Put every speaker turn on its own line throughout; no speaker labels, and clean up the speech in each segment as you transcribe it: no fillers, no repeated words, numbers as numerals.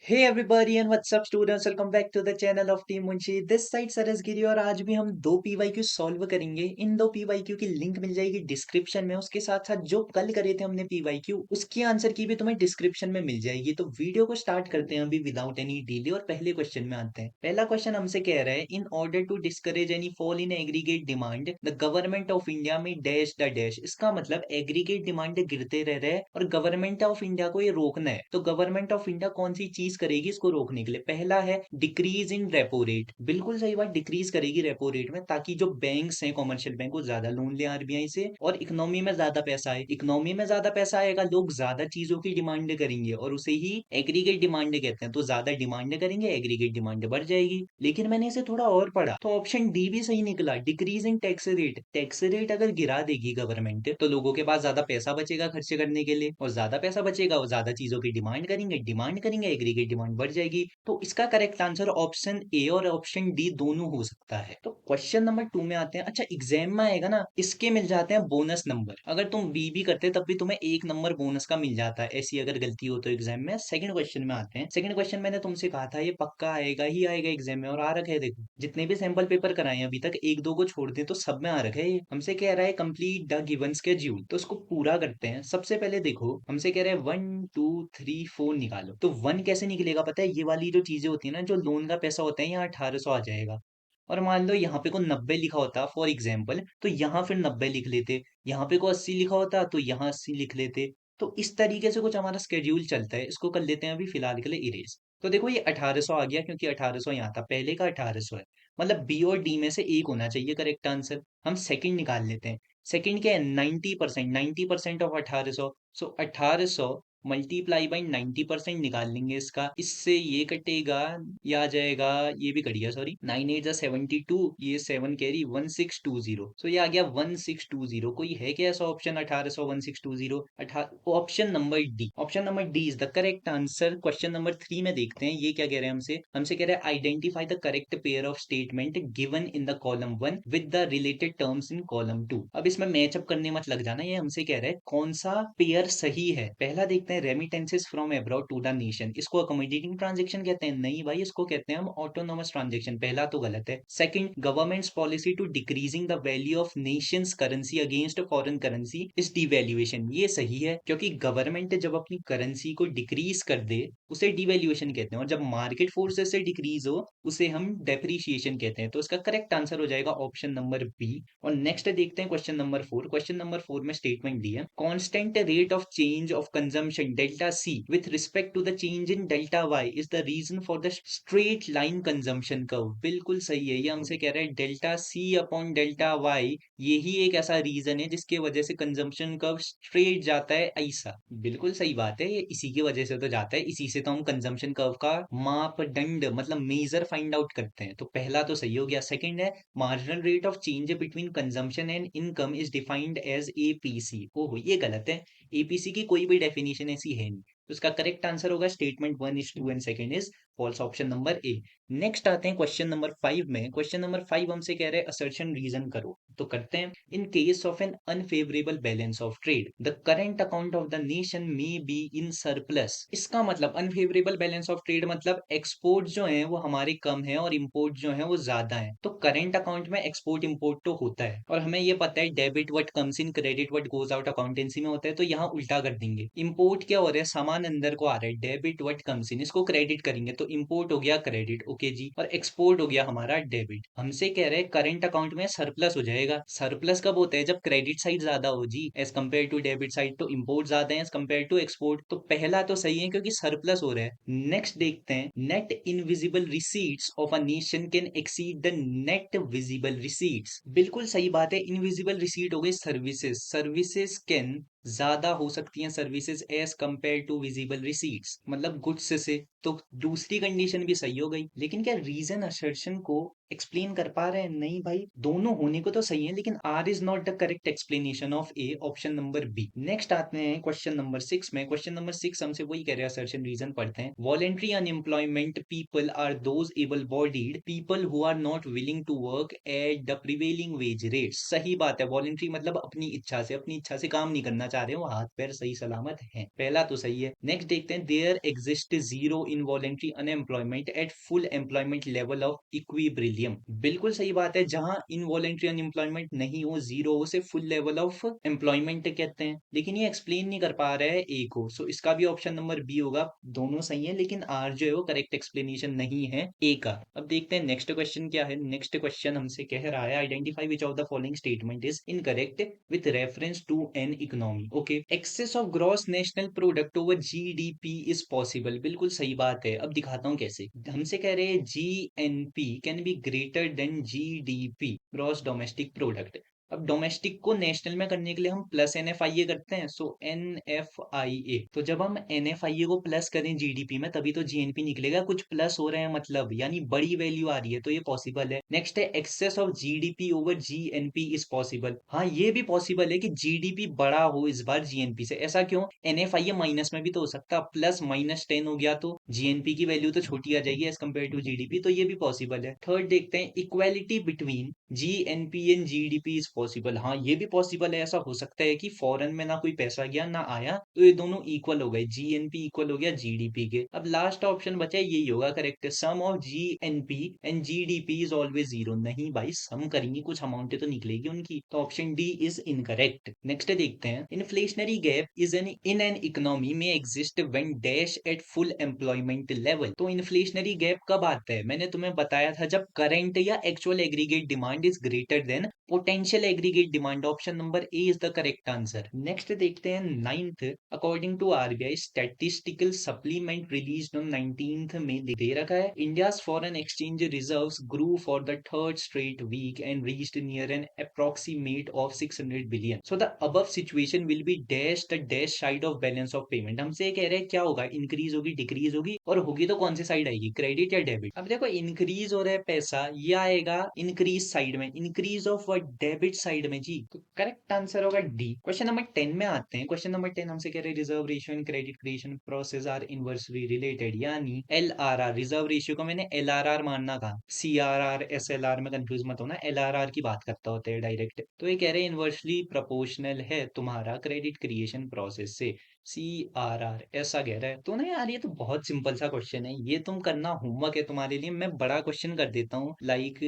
Hey everybody and what's up students, welcome back to the channel of team Munshi. This side Saras Giri और आज भी हम दो पीवाईक्यू सॉल्व करेंगे। इन दो पीवाईक्यू की लिंक मिल जाएगी डिस्क्रिप्शन में। उसके साथ साथ जो कल करे थे हमने पीवाईक्यू, उसकी आंसर की भी तुम्हें डिस्क्रिप्शन में मिल जाएगी। तो वीडियो को स्टार्ट करते हैं अभी विदाउट एनी डिले और पहले क्वेश्चन में आते हैं। पहला क्वेश्चन हमसे कह रहा है, in order to discourage any fall in aggregate demand the government of India में डैश द डैश। इसका मतलब एग्रीगेट डिमांड गिरते रह रहे हैं और गवर्नमेंट ऑफ इंडिया को ये रोकना है। तो गवर्नमेंट ऑफ इंडिया कौन सी चीज करेगी इसको रोकने के लिए? पहला है डिक्रीज इन रेपो रेट। बिल्कुल सही बात, डिक्रीज करेगी रेपो रेट में, ताकि जो बैंक्स हैं कॉमर्शियल बैंक, वो ज्यादा लोन ले आरबीआई से और इकोनॉमी में ज्यादा पैसा आए। इकोनॉमी में ज्यादा पैसा आएगा, लोग ज्यादा चीजों की डिमांड करेंगे और उसे ही एग्रीगेट डिमांड कहते हैं। तो ज्यादा डिमांड करेंगे, एग्रीगेट डिमांड बढ़ जाएगी। लेकिन मैंने इसे थोड़ा और पढ़ा तो ऑप्शन डी भी सही निकला, decrease in tax rate. Tax rate अगर गिरा देगी गवर्नमेंट तो लोगों के पास ज्यादा पैसा बचेगा खर्च करने के लिए, और ज्यादा पैसा बचेगा और ज्यादा चीजों की डिमांड करेंगे, एग्रीगेट डिमांड बढ़ जाएगी। तो इसका करेक्ट आंसर ऑप्शन ए और ऑप्शन डी दोनों हो सकता है। तो क्वेश्चन नंबर 2 में आते हैं। अच्छा, एग्जाम में आएगा ना, इसके मिल जाते हैं बोनस नंबर। अगर तुम बी भी करते तब भी तुम्हें 1 नंबर बोनस का मिल जाता है, ऐसी अगर गलती हो तो एग्जाम में। सेकंड क्वेश्चन में आते हैं। सेकंड क्वेश्चन मैंने तुमसे कहा था ये पक्का आएगा ही आएगा एग्जाम में, और आ रखा है। देखो, जितने भी सैंपल पेपर कराए हैं अभी तक, एक दो को छोड़ दे तो सब में आ रखा है। ये हमसे कह रहा है कंप्लीट द गिवन स्केड्यूल, तो उसको पूरा करते हैं। सबसे पहले देखो, हमसे कह रहा है 1 2 3 4 निकालो। तो 1 कैसे निकलेगा पता है? ये वाली जो चीजें होती है ना, जो लोन का पैसा होता है, यहाँ 1800 आ जाएगा। और मान लो यहाँ पे को 90 लिखा होता फॉर एग्जाम्पल, तो यहाँ फिर 90 लिख लेते। यहाँ पे को 80 लिखा होता तो यहाँ 80 लिख लेते। तो इस तरीके से कुछ हमारा स्केड्यूल चलता है। इसको कर लेते हैं अभी फिलहाल के लिए इरेज। तो देखो, ये 1800 आ गया क्योंकि 1800 यहाँ था, पहले का 1800 है। मतलब बी और डी में से एक होना चाहिए करेक्ट आंसर। हम सेकंड निकाल लेते हैं। सेकंड क्या है? 90%। 90% ऑफ 1800, सो 1800 मल्टीप्लाई बाई 90% निकाल लेंगे इसका। इससे ये कटेगा, ये आ जाएगा, ये भी कट गया सॉरी। 9 8 जा 72, ये 7 कैरी 1620। सो ये आ गया 1620। कोई है क्या ऐसा option 1800 1620? Option number D, option number D is the correct answer. Question number 3 में देखते हैं ये क्या कह रहे हैं हमसे। हमसे कह रहे हैं identify the correct pair of statement given in the column 1 with the related terms in column 2। अब इसमें मैचअप करने मत लग जाना, ये हमसे कह रहा है कौन सा पेयर सही है। पहला देखते हैं, remittances from abroad to the nation. इसको अकोमोडेटिंग ट्रांजेक्शन कहते हैं? नहीं भाई, इसको कहते हैं हम ऑटोनोमस ट्रांजेक्शन। पहला तो गलत है। Second, government's policy to decreasing the value of nation's currency against foreign currency is devaluation. ये सही है, क्योंकि गवर्नमेंट जब अपनी करेंसी को डिक्रीज कर दे उसे डिवैल्यूएशन कहते हैं, और जब मार्केट फोर्सेस से डिक्रीज हो उसे हम डेप्रिसिएशन कहते हैं। तो इसका करेक्ट आंसर हो जाएगा ऑप्शन नंबर बी। और नेक्स्ट देखते हैं क्वेश्चन नंबर 4। क्वेश्चन नंबर 4 में स्टेटमेंट दी है, constant rate of change of consumption delta C with respect to the change in delta Y is the reason for the straight line consumption curve. बिल्कुल सही है, ये हमसे कह रहा है delta C upon delta Y, यही एक ऐसा रीजन है जिसकी वजह से कंजम्पशन कर्व स्ट्रेट जाता है ऐसा। बिल्कुल सही बात है, ये इसी की वजह से तो जाता है। इसी से तो हम कंजम्पशन कर्व का मापदंड मतलब मेजर फाइंड आउट करते हैं। तो पहला तो सही हो गया। सेकंड है, marginal rate of change between consumption and income is defined as APC. ओहो, ये गलत है। एपीसी की कोई भी डेफिनेशन ऐसी है नहीं। तो इसका करेक्ट आंसर होगा statement 1 is 2 and second is false, option number A. Next आते हैं क्वेश्चन नंबर 5 में। क्वेश्चन नंबर 5 हमसे कह रहे हैं असर्शन रीजन करो। तो करते हैं। In case of an unfavourable balance of trade the current account of the nation may be in surplus. इसका मतलब अनफेवरेबल बैलेंस ऑफ ट्रेड मतलब एक्सपोर्ट जो है वो हमारे कम है और इंपोर्ट जो है वो ज्यादा है। तो करंट अकाउंट में एक्सपोर्ट इंपोर्ट तो होता है, और हमें ये पता है debit what comes in credit what goes out accountancy में होता है। तो यहाँ उल्टा कर देंगे। इंपोर्ट क्या हो रहा है? सामान अंदर को आ रहा है, डेबिट व्हाट कम्स इन, इसको क्रेडिट करेंगे तो इंपोर्ट हो गया क्रेडिट, ओके जी, और एक्सपोर्ट हो गया हमारा डेबिट। हमसे कह रहे हैं करंट अकाउंट में सरप्लस हो जाएगा। सरप्लस कब होता है? जब क्रेडिट साइड ज्यादा हो जी, as compare to debit side. तो इंपोर्ट ज्यादा है एज कम्पेयर टू एक्सपोर्ट। तो पहला तो सही है क्योंकि सरप्लस हो रहा है। नेक्स्ट देखते हैं, net invisible receipts of a nation can exceed the net visible receipts. बिल्कुल सही बात है, इनविजिबल रिसीट हो गई सर्विसेज। सर्विसेज कैन ज्यादा हो सकती हैं services as compare to visible receipts, मतलब गुड्स से। तो दूसरी कंडीशन भी सही हो गई। लेकिन क्या रीजन असर्शन को एक्सप्लेन कर पा रहे हैं? नहीं भाई, दोनों होने को तो सही है, लेकिन R is not the correct explanation of A, option number B. Next आते हैं क्वेश्चन नंबर 6 में। क्वेश्चन नंबर 6 हमसे वही कह रहे हैं, असर्शन रीजन पढ़ते हैं। Voluntary unemployment people are those able bodied people who are not willing to work at the prevailing wage rate. सही बात है, वॉलेंट्री मतलब अपनी इच्छा से काम नहीं करना चाह रहे हो, हाथ पैर सही सलामत है, पहला तो सही है। नेक्स्ट देखते हैं, there exist zero involuntary unemployment at full employment level of equilibrium. बिल्कुल सही बात है, जहां इनवॉलेंट्री अनएम्प्लॉयमेंट नहीं हो, जीरो हो, उसे फुल लेवल ऑफ एम्प्लॉयमेंट कहते हैं। लेकिन ये एक्सप्लेन नहीं कर पा रहा है ए को, सो इसका भी ऑप्शन नंबर बी होगा। दोनों सही है, लेकिन आर जो है वो करेक्ट एक्सप्लेनेशन नहीं है ए का। अब देखते हैं नेक्स्ट क्वेश्चन क्या है। नेक्स्ट क्वेश्चन हमसे कह रहा है, identify which of the following statement is incorrect with reference to an economy. Okay, excess of gross national product over GDP is possible. बिल्कुल सही बात है, अब दिखाता हूँ कैसे। हमसे कह रहे हैं GNP can be greater than GDP, gross domestic product. अब डोमेस्टिक को नेशनल में करने के लिए हम प्लस एनएफआईए करते हैं, सो एनएफआईए। तो जब हम एनएफआईए को प्लस करें जीडीपी में, तभी तो जीएनपी निकलेगा। कुछ प्लस हो रहे हैं मतलब, यानी बड़ी वैल्यू आ रही है, तो ये पॉसिबल है। नेक्स्ट है, excess of GDP over GNP is possible. हाँ, ये भी पॉसिबल है कि जीडीपी बड़ा हो इस बार जीएनपी से। ऐसा क्यों? एनएफआईए माइनस में भी तो हो सकता, प्लस माइनस 10 हो गया तो जीएनपी की वैल्यू तो छोटी आ जाएगी एज कम्पेयर टू जीडीपी, तो ये भी पॉसिबल है। थर्ड देखते हैं, equality between GNP and GDP is possible. हाँ, ये भी पॉसिबल है। ऐसा हो सकता है कि फॉरेन में ना कोई पैसा गया ना आया, तो ये दोनों इक्वल हो गए, जीएनपी इक्वल हो गया जीडीपी के। अब लास्ट ऑप्शन बचा है, यही होगा correct, sum of GNP and GDP is always zero. नहीं भाई, सम करेंगे कुछ अमाउंट तो निकलेगी उनकी, तो option D is incorrect. Next देखते हैं, inflationary gap is an in an economy में exist when dash at full employment level. तो इन्फ्लेशनरी गैप कब आता है? मैंने तुम्हें बताया था, जब करंट या actual aggregate demand is greater than potential aggregate demand. Option number A is the correct answer. Next देखते हैं ninth, according to RBI statistical supplement released on 19th में दे रखा है, India's foreign exchange reserves grew for the third straight week and reached near an approximate of 600 billion. So the above situation will be dash the dash side of balance of payment. हमसे कह रहे हैं क्या होगा, increase होगी, decrease होगी, और होगी तो कौन सी साइड आएगी, क्रेडिट या डेबिट? अब देखो, इंक्रीज हो रहा है पैसा, ये आएगा इंक्रीज साइड में, इंक्रीज ऑफ डेबिट साइड में जी। तो करेक्ट आंसर होगा डी। क्वेश्चन नंबर 10 में आते हैं। क्वेश्चन नंबर 10 हमसे कह रहे हैं, reserve ratio and credit creation process are inversely related, यानी एलआरआर। रिजर्व रेशियो को मैंने एलआरआर मानना कहा, सीआरआर एसएलआर में कंफ्यूज मत होना, एलआरआर की बात करता होता है डायरेक्ट। तो ये कह रहे हैं इनवर्सली प्रोपोर्शनल है तुम्हारा क्रेडिट क्रिएशन प्रोसेस से, CRR ऐसा कह रहा है। तो ना यार, ये तो बहुत सिंपल सा क्वेश्चन है, ये तुम करना होमवर्क है तुम्हारे लिए। मैं बड़ा क्वेश्चन कर देता हूँ, लाइक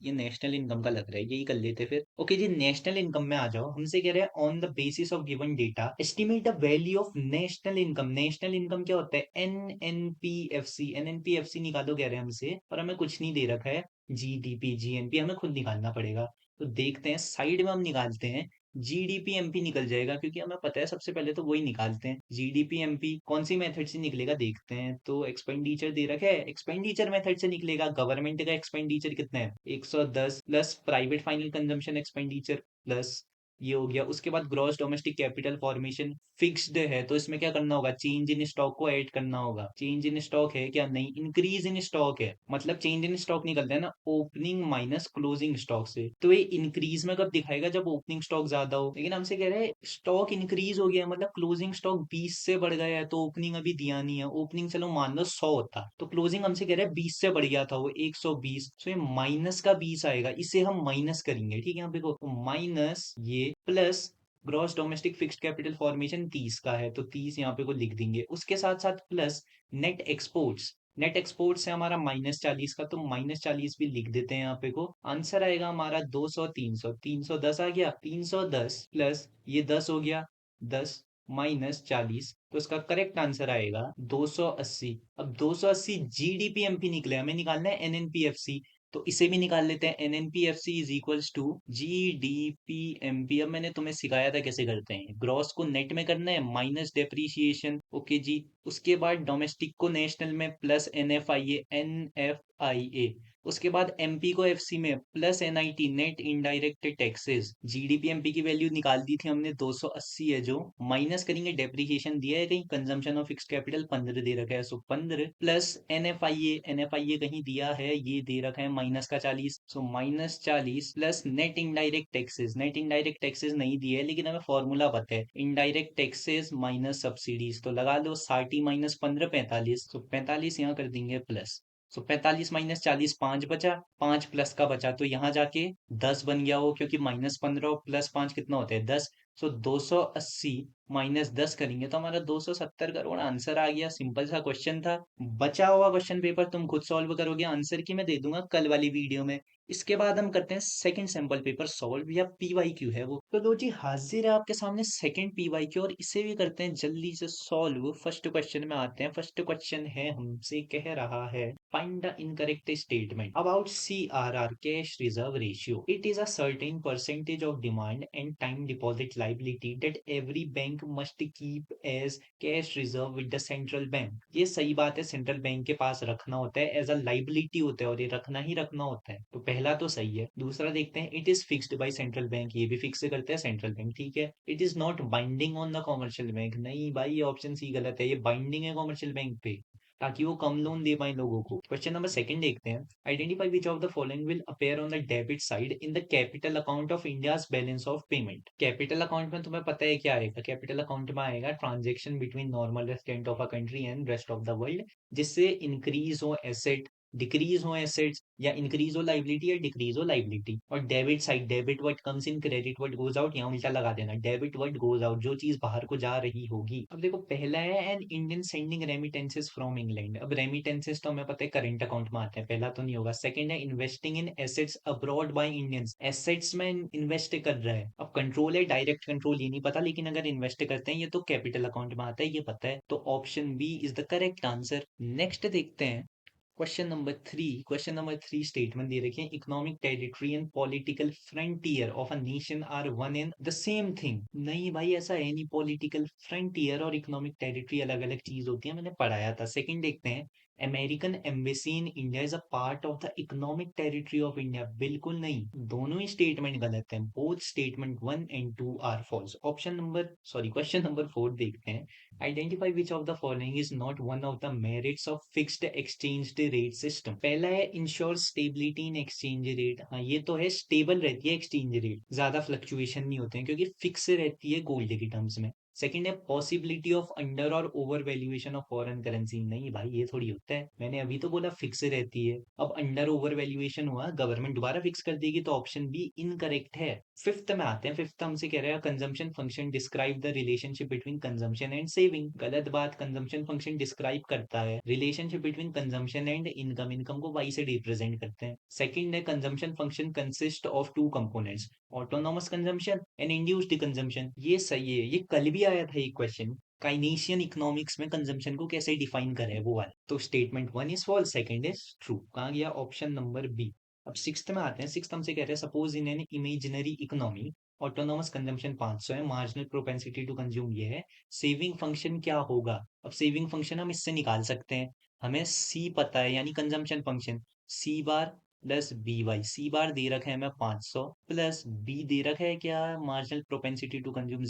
ये नेशनल इनकम का लग रहा है, यही कर लेते फिर। ओके जी, नेशनल इनकम में आ जाओ। हमसे कह रहे हैं, on the basis of given data estimate the value of national income. National income क्या होता है? एनएनपीएफसी। एनएनपीएफसी निकालो कह रहे हैं हमसे, और हमें कुछ नहीं दे रखा है। जीडीपी जीएनपी हमें खुद निकालना पड़ेगा। तो देखते हैं, साइड में हम निकालते हैं, जीडीपी एमपी निकल जाएगा, क्योंकि हमें पता है सबसे पहले तो वही निकालते हैं। जीडीपी एमपी कौन सी मेथड से निकलेगा देखते हैं। तो एक्सपेंडिचर दे रखा है, एक्सपेंडिचर मेथड से निकलेगा। गवर्नमेंट का एक्सपेंडिचर कितना है? 110 plus private final consumption expenditure plus ये हो गया। उसके बाद gross domestic capital formation fixed है, तो इसमें क्या करना होगा, चेंज इन स्टॉक को ऐड करना होगा। चेंज इन स्टॉक है क्या? नहीं, इंक्रीज इन स्टॉक है। मतलब चेंज इन स्टॉक निकलता है ना, ओपनिंग माइनस क्लोजिंग स्टॉक से। तो ये इंक्रीज में कब दिखाएगा? जब ओपनिंग स्टॉक ज्यादा हो। लेकिन हमसे कह रहे हैं स्टॉक इंक्रीज हो गया, मतलब क्लोजिंग स्टॉक 20 से बढ़ गया है, तो ओपनिंग अभी दिया नहीं है। ओपनिंग चलो मान लो 100 होता, तो क्लोजिंग हमसे कह रहे हैं 20 से बढ़ गया था, वो 120। तो ये माइनस का 20 आएगा, इसे हम माइनस करेंगे। ठीक है, यहाँ पे को माइनस ये plus gross domestic fixed capital formation 30 का है, तो 30 यहाँ पे को लिख देंगे। उसके साथ साथ plus net exports. Net export से हमारा -40 का, तो -40 भी लिख देते हैं यहाँ पे को। आंसर आएगा हमारा 200, 300, 310 आ गया। 310 प्लस ये 10 हो गया, 10 -40, तो इसका करेक्ट आंसर आएगा 280। अब 280 जीडीपीएमपी निकले, हमें निकालना है एनएनपीएफसी, तो इसे भी निकाल लेते हैं। एनएनपीएफसी इज इक्वल्स टू जीडीपीएमपी। अब मैंने तुम्हें सिखाया था कैसे करते हैं, ग्रॉस को नेट में करना है माइनस डेप्रीशिएशन। ओके जी, उसके बाद डोमेस्टिक को नेशनल में प्लस एनएफआईए, एनएफआईए उसके बाद एमपी को एफसी में plus NIT net indirect taxes, GDP MP की वैल्यू निकाल दी थी हमने 280 है, जो माइनस करेंगे डेप्रिसिएशन दिया है कहीं, कंजम्पशन ऑफ फिक्स्ड कैपिटल 15 दे रखा है, सो 15 प्लस एनएफआईए कहीं दिया है, ये दे रखा है माइनस का 40, so minus 40 plus net indirect taxes, net indirect taxes नहीं दिए है लेकिन हमें फॉर्मूला पता है, इनडायरेक्ट टैक्सेस माइनस सब्सिडीज, तो लगा लो 60 माइनस 15 45, तो 45 यहाँ कर देंगे प्लस, सो 45 माइनस 40 5 बचा, 5 प्लस का बचा तो यहाँ जाके 10 बन गया हो, क्योंकि माइनस 15 प्लस 5 कितना होता है 10, सो 280 माइनस 10 करेंगे तो हमारा 270 करोड़ आंसर आ गया। सिंपल सा क्वेश्चन था। बचा हुआ क्वेश्चन पेपर तुम खुद सॉल्व करोगे, आंसर की मैं दे दूंगा कल वाली वीडियो में। इसके बाद हम करते हैं सेकंड सैंपल पेपर सॉल्व, या पीवाईक्यू है वो। तो लो जी, हाजिर है आपके सामने सेकंड पीवाईक्यू, और इसे भी करते हैं जल्दी से सॉल्व। फर्स्ट क्वेश्चन में आते हैं। फर्स्ट क्वेश्चन है, हमसे कह रहा है find the incorrect statement about CRR, cash reserve ratio. It is a certain percentage of demand and time deposit liability that every bank must keep as cash reserve with the central bank. ये सही बात है, central bank के पास रखना होता है, as a liability होता है, और ये रखना ही रखना होता है। तो पहला तो सही है। दूसरा देखते हैं, it is fixed by central bank, ये भी फिक्स करते हैं सेंट्रल बैंक, ठीक है। It is not binding on the commercial bank, नहीं भाई ये ऑप्शन सी गलत है, ये बाइंडिंग है कॉमर्शियल बैंक पे, ताकि वो कम लोन दे पाए लोगों को। क्वेश्चन नंबर सेकंड देखते हैं, identify which of the following will appear on the debit side in the capital account of India's balance of payment. Capital account में तुम्हें पता है क्या आएगा, कैपिटल अकाउंट में आएगा transaction between normal resident of a country and rest of the world, जिससे increase हो एसेट, डिक्रीज हो एसेट्स, या इंक्रीज हो लाइबिलिटी या डिक्रीज हो लाइबिलिटी। और debit side, debit word comes in, credit word goes out, यहाँ उल्टा लगा देना, डेबिट वर्ड गोज आउट, जो चीज बाहर को जा रही होगी। अब देखो, पहला है an Indian sending remittances from England. अब रेमिटेंसेस तो हमें पता है करंट अकाउंट में आते हैं, पहला तो नहीं होगा। सेकंड है investing in assets abroad by Indians, assets में इन्वेस्ट कर रहा है। अब कंट्रोल है, डायरेक्ट कंट्रोल ये नहीं पता, लेकिन अगर इन्वेस्ट करते हैं ये तो कैपिटल अकाउंट में आता है, ये पता है, तो option B is the correct answer. Next देखते हैं क्वेश्चन नंबर 3 स्टेटमेंट दे रखे हैं, economic territory and political frontier of a nation are one in the same thing. नहीं भाई, ऐसा है नहीं, पॉलिटिकल फ्रंटियर और इकोनॉमिक टेरिटरी अलग अलग चीज होती है, मैंने पढ़ाया था। सेकंड देखते हैं, American embassy in India is a part of the economic territory of India. बिल्कुल नहीं, दोनों ही स्टेटमेंट गलत हैं, both statement 1 and 2 are false. Question number 4 देखते हैं, identify which of the following is not one of the merits of fixed exchange rate system. पहला है ensure stability in exchange rate, हाँ ये तो है, स्टेबल रहती है एक्सचेंज रेट, ज्यादा फ्लक्चुएशन नहीं होते हैं क्योंकि फिक्स रहती है गोल्ड के टर्म्स में। सेकंड है पॉसिबिलिटी ऑफ अंडर और over valuation of foreign currency, नहीं भाई ये थोड़ी होता है, मैंने अभी तो बोला फिक्स रहती है। अब अंडर ओवर वैल्यूएशन हुआ, गवर्नमेंट दोबारा फिक्स कर देगी, तो ऑप्शन बी इनकरेक्ट है। फिफ्थ में आते हैं, फिफ्थ हमसे कह रहे हैं consumption function describe the relationship between consumption and saving. गलत बात, कंजम्पशन फंक्शन डिस्क्राइब करता है relationship between consumption and income, income को वाई से रिप्रेजेंट करते हैं। सेकंड है consumption function consist of two components, autonomous consumption and induced consumption, ये सही है, ये कल भी आया था एक क्वेश्चन, काइनेशियन इकोनॉमिक्स में कंजम्पशन को कैसे डिफाइन करे वो वाला। तो statement 1 is false, second is true, कहाँ गया ऑप्शन नंबर बी। अब सिक्स्थ में आते हैं, सिक्स्थ हमसे कह रहे हैं suppose in an imaginary economy autonomous consumption 500 है, मार्जिनल प्रोपेंसिटी टू कंज्यूम ये है, सेविंग फंक्शन क्या होगा। अब सेविंग फंक्शन हम इससे निकाल सकते हैं, हमें सी पता है, यानी कंजम्पशन फंक्शन सी बार प्लस बी वाई, सी बार दे रखा है हमें 500 प्लस बी दे रखा है क्या, marginal propensity to consume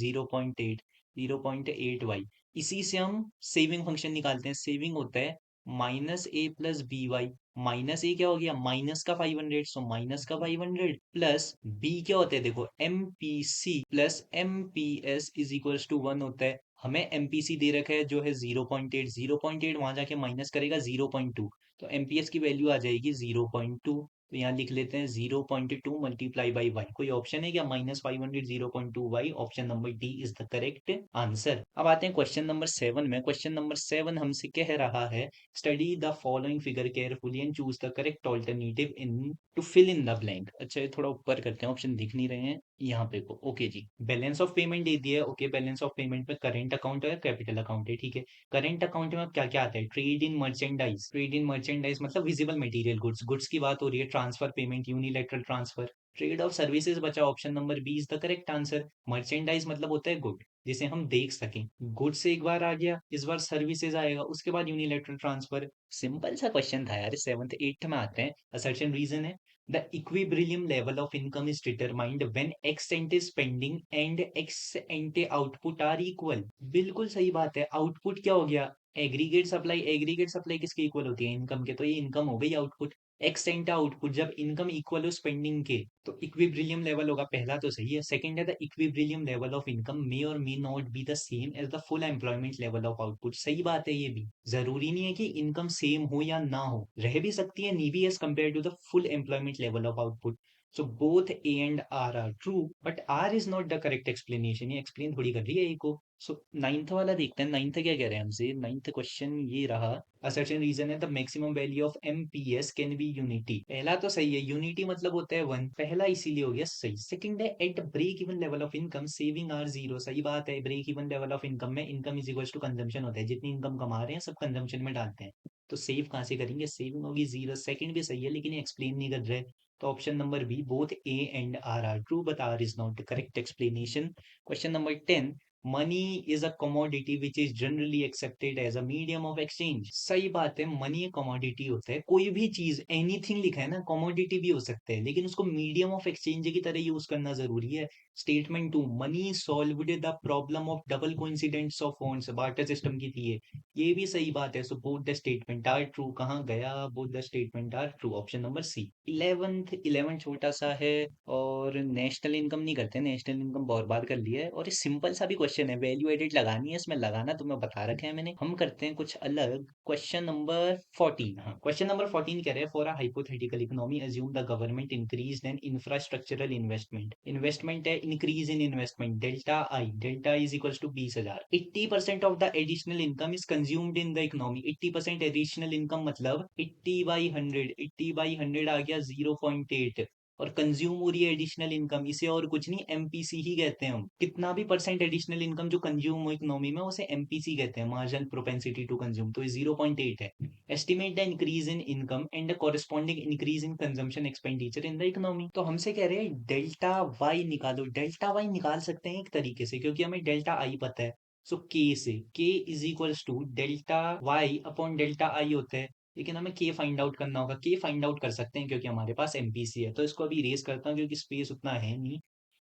0.8 Y. इसी से हम सेविंग फंक्शन निकालते हैं, सेविंग होता है माइनस ए प्लस बी वाई, माइनस ए क्या हो गया माइनस का 500, सो माइनस का 500 प्लस बी क्या होता है, देखो M P C plus M P S is equals to 1 होता है। हमें एमपीसी दे रखा है जो है 0.8 वहां जाके माइनस करेगा 0.2, तो एमपीएस की वैल्यू आ जाएगी 0.2। तो यहाँ लिख लेते हैं 0.2 मल्टीप्लाई बाई वाई। कोई ऑप्शन है क्या, -500 0.2 Y, option number D is the correct answer. अब आते हैं क्वेश्चन नंबर 7 में। क्वेश्चन नंबर 7 हमसे कह रहा है study the following figure carefully and choose the correct alternative in to fill in the blank. अच्छा ये थोड़ा ऊपर करते हैं, ऑप्शन दिख नहीं रहे हैं यहाँ पे को। ओके जी, बैलेंस ऑफ पेमेंट दे दिया है, ओके बैलेंस ऑफ पेमेंट में करेंट अकाउंट है, कैपिटल अकाउंट है, ठीक है। करेंट अकाउंट में क्या क्या आता है, trade in merchandise, trade in merchandise मतलब विजिबल मटेरियल गुड्स, गुड्स की बात हो रही है, transfer payment, unilateral transfer. Trade of services बचा, option number B is the correct answer. Merchandise मतलब होता है गुड, जिसे हम देख सकें। गुड्स एक बार आ गया, इस बार सर्विसेज आएगा, उसके बाद यूनिलैटरल ट्रांसफर। सिंपल सा क्वेश्चन था यार, 7th 8th में आते हैं। असर्शन रीजन है, the equilibrium level of income is determined when ex ante spending and ex ante output are equal. बिल्कुल सही बात है। आउटपुट क्या हो गया? एग्रीगेट सप्लाई किसके इक्वल होती है? इनकम के। तो ये इनकम हो गई आउटपुट। एक्सटेंट आउटपुट, जब इनकम इक्वल हो स्पेंडिंग के तो इक्विब्रिलियम लेवल होगा। पहला तो सही है। सेकंड है, the equilibrium level of income may और may not be the same as the full employment level of output. सही बात है ये भी। जरूरी नहीं है कि इनकम सेम हो या ना हो, रह भी सकती है नी बी as compare to the full employment level of output. So both A and R are true, but R is not the correct explanation. ये एक्सप्लेन थोड़ी कर रही है A को। सो नाइन्थ वाला देखते हैं, नाइन्थ क्या कह रहे हैं हमसे। नाइन्थ क्वेश्चन ये रहा, अ सर्टेन रीजन है the maximum value of MPS can be unity. पहला तो सही है, यूनिटी मतलब होता है 1, पहला इसीलिए हो गया सही। सेकंड है, at break even level of income saving are zero. सही बात है, break even level of income में income is equal to consumption होता है। जितनी इनकम कमा रहे हैं सब कंजम्पशन में डालते हैं, तो सेव कहाँ से करेंगे? सेविंग होगी जीरो। सेकंड भी सही है लेकिन एक्सप्लेन नहीं कर रहे, तो option number B, both A and R R true but R is not the correct explanation. Question number 10, money is a commodity which is generally accepted as a medium of exchange. सही बात है, money एक commodity होता है। कोई भी चीज, anything लिखा है ना, कमोडिटी भी हो सकता है, लेकिन उसको मीडियम ऑफ एक्सचेंज की तरह यूज करना जरूरी है। Statement 2, money solved the problem of double coincidence of funds. Barter system की थी ये भी सही बात है। So both the statement are true. कहाँ गया? Both the statement are true, option number C. 11th छोटा सा है और नेशनल इनकम नहीं करते, नेशनल इनकम बहुत बार कर लिया है। और ये सिंपल सा भी क्वेश्चन है, वैल्यू एडिट लगानी है इसमें, लगाना तुम्हें बता रखे हैं मैंने। हम करते हैं कुछ अलग। क्वेश्चन नंबर 14, हाँ क्वेश्चन नंबर 14 कह रहे हैं, for a hypothetical economy assume the government increase in infrastructural investment. Investment है, increase in investment, delta is equal to 20,000। 80% of the additional income is consumed in the economy. 80% additional income मतलब 80/100, 80/100 आ गया 0.8, और consume हो रही है additional income, इसे और कुछ नहीं एमपीसी ही कहते हैं हम। कितना भी परसेंट एडिशनल इनकम जो कंज्यूम हो इकोनॉमी में, उसे एमपीसी कहते हैं, मार्जिनल प्रोपेंसिटी टू कंज्यूम। तो ये 0.8 है। Estimate the increase in income and the corresponding increase in consumption expenditure in the economy. तो हमसे कह रहे हैं डेल्टा वाई निकालो। डेल्टा वाई निकाल सकते हैं एक तरीके से, क्योंकि हमें डेल्टा आई पता है। सो के से, K is equals to delta Y upon delta I होता है। लेकिन हमें के फाइंड आउट करना होगा। के फाइंड आउट कर सकते हैं क्योंकि हमारे पास एमपीसी है। तो इसको अभी इरेज करता हूँ क्योंकि स्पेस उतना है नहीं।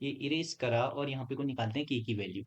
ये इरेज करा और यहाँ पे को निकालते हैं के की वैल्यू।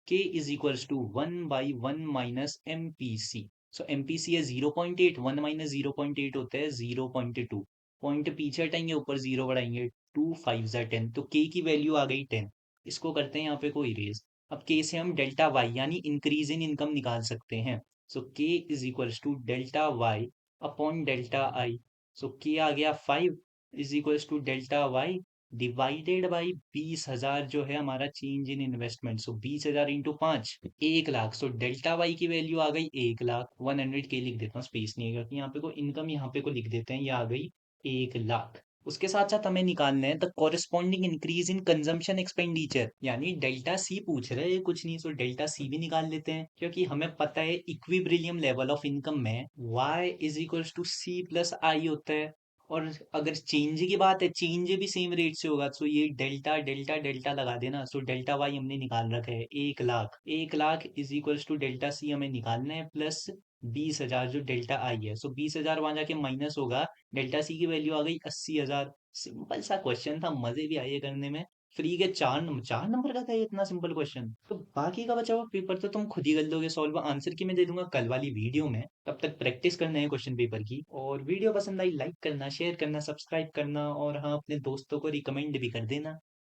K is equals to 1/1 minus MPC. So MPC है 0.8, 1 माइनस 0.8 होता है 0.2। पॉइंट पीछे हटाएंगे, ऊपर जीरो बढ़ाएंगे, 2 5 10, तो के की वैल्यू आ गई 10। इसको करते हैं यहाँ पे को इरेज। अब के से हम डेल्टा वाई यानी इंक्रीज इन इनकम निकाल सकते हैं। So K is equals to delta Y upon delta I. So K आ गया 5 is equals to delta Y divided by 20,000 जो है हमारा change in investment. So 20,000 into 5, 1 lakh. So delta Y की वैल्यू आ गई 1 लाख। 100 के लिख देता हूँ, स्पेस नहीं है क्योंकि यहाँ पे को इनकम यहाँ पे को लिख देते हैं, ये आ गई 1 लाख। उसके साथ साथ हमें निकालना है the corresponding increase in consumption expenditure, यानी डेल्टा सी पूछ रहे हैं कुछ नहीं। सो डेल्टा सी भी निकाल लेते हैं, क्योंकि हमें पता है इक्विब्रिलियम लेवल ऑफ इनकम में y is equals to C plus I होता है। और अगर चेंज की बात है, चेंज भी सेम रेट से होगा। सो ये डेल्टा डेल्टा डेल्टा लगा देना। सो डेल्टा वाई हमने निकाल रखा है 1 lakh. 1 lakh is equals to delta C हमें निकालना है, प्लस 20,000 जो डेल्टा आई है। सो 20,000 वहां जाके माइनस होगा, डेल्टा सी की वैल्यू आ गई 80,000। सिंपल सा क्वेश्चन था, मजे भी आए करने में। फ्री के 4 नंबर का था ये, इतना सिंपल क्वेश्चन। तो बाकी का बचा हुआ पेपर तो तुम खुद ही कर लोगे सॉल्व। आंसर की मैं दे दूंगा कल वाली वीडियो में। तब तक प्रैक्टिस करना है क्वेश्चन पेपर की। और वीडियो पसंद आई लाइक करना, शेयर करना, सब्सक्राइब करना, और हाँ अपने दोस्तों को रिकमेंड भी कर देना।